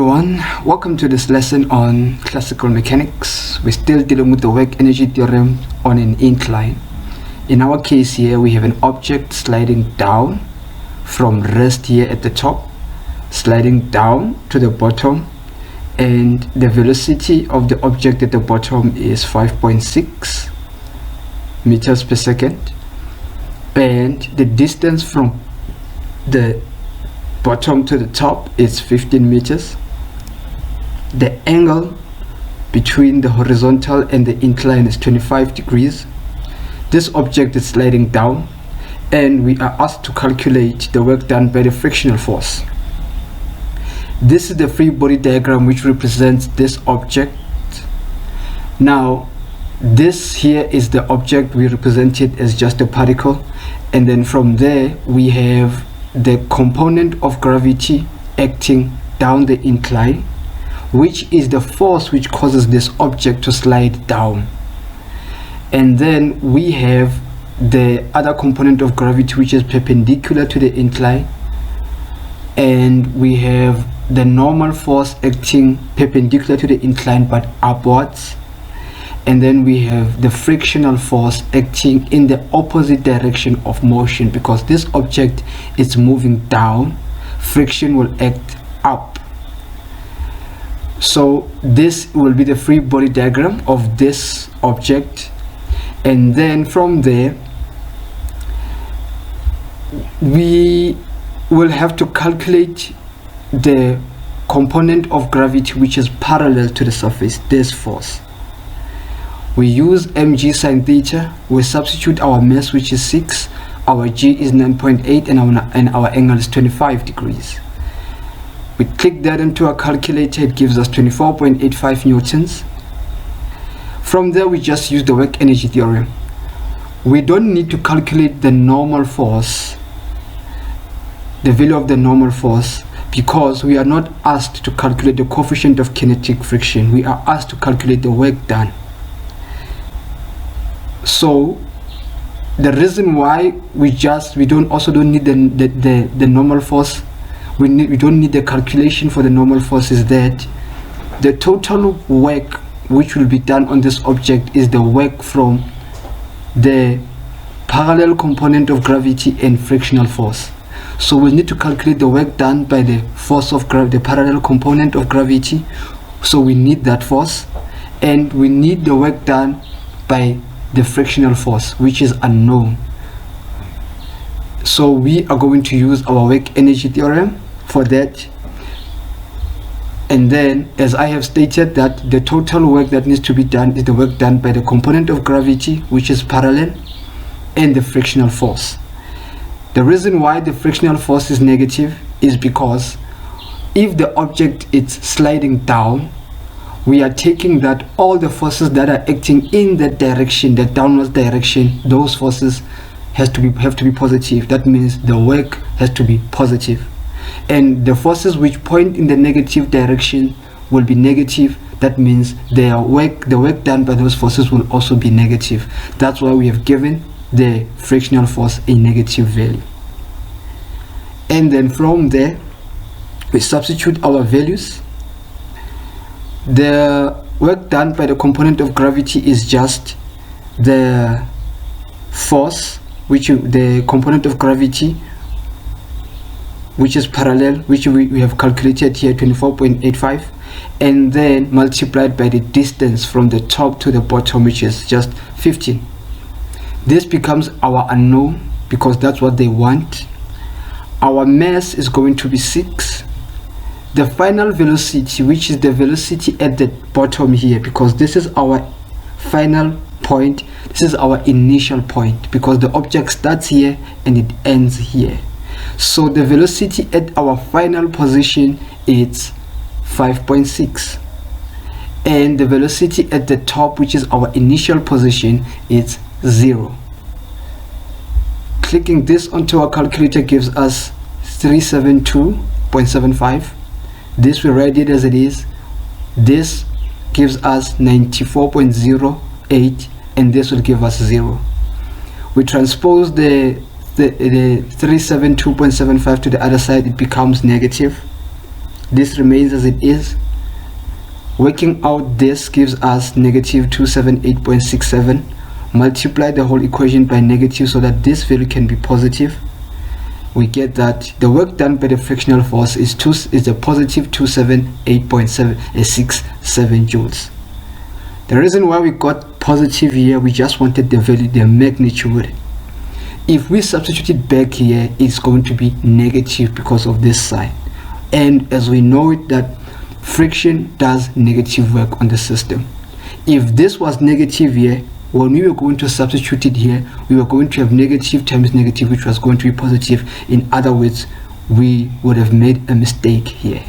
everyone, welcome to this lesson on classical mechanics. We're still dealing with the work-energy theorem on an incline. In our case here, we have an object sliding down from rest here at the top, sliding down to the bottom, and the velocity of the object at the bottom is 5.6 meters per second, and the distance from the bottom to the top is 15 meters. The angle between the horizontal and the incline is 25 degrees. This object is sliding down, and we are asked to calculate the work done by the frictional force. This is the free body diagram which represents this object. Now this here is the object. We represent it as just a particle, and then from there we have the component of gravity acting down the incline, which is the force which causes this object to slide down. And then we have the other component of gravity which is perpendicular to the incline, and we have the normal force acting perpendicular to the incline but upwards, and then we have the frictional force acting in the opposite direction of motion. Because this object is moving down, friction will act up. So this will be the free body diagram of this object, and then from there we will have to calculate the component of gravity which is parallel to the surface, this force. We use mg sine theta. We substitute our mass, which is 6, our g is 9.8, and our angle is 25 degrees. We click that into a calculator. It gives us 24.85 newtons. From there we just use the work energy theorem. We don't need to calculate the normal force, the value of the normal force, because we are not asked to calculate the coefficient of kinetic friction. We are asked to calculate the work done. So the reason why we don't need the normal force, we don't need the calculation for the normal force, is that the total work which will be done on this object is the work from the parallel component of gravity and frictional force. So we need to calculate the work done by the force of gravity, the parallel component of gravity. So we need that force, and we need the work done by the frictional force, which is unknown. So we are going to use our work energy theorem for that. And then, as I have stated, that the total work that needs to be done is the work done by the component of gravity, which is parallel, and the frictional force. The reason why the frictional force is negative is because if the object is sliding down, we are taking that all the forces that are acting in that direction, that downwards direction, those forces have to be positive. That means the work has to be positive, and the forces which point in the negative direction will be negative. That means the work done by those forces will also be negative. That's why we have given the frictional force a negative value. And then from there we substitute our values. The work done by the component of gravity is just the force, the component of gravity which is parallel, which we have calculated here, 24.85, and then multiplied by the distance from the top to the bottom, which is just 15. This becomes our unknown because that's what they want. Our mass is going to be 6. The final velocity, which is the velocity at the bottom here, because this is our final point, this is our initial point, because the object starts here and it ends here. So the velocity at our final position is 5.6, and the velocity at the top, which is our initial position, is 0. Clicking this onto our calculator gives us 372.75. This we write it as it is. This gives us 94.08, and this will give us 0. We transpose the 372.75 to the other side, it becomes negative. This remains as it is. Working out this gives us negative 278.67. Multiply the whole equation by negative so that this value can be positive. We get that the work done by the frictional force is a positive 278.67 joules. The reason why we got positive here, we just wanted the value, the magnitude. If we substitute it back here, it's going to be negative because of this sign. And as we know it, that friction does negative work on the system. If this was negative here, when we were going to substitute it here, we were going to have negative times negative, which was going to be positive. In other words, we would have made a mistake here.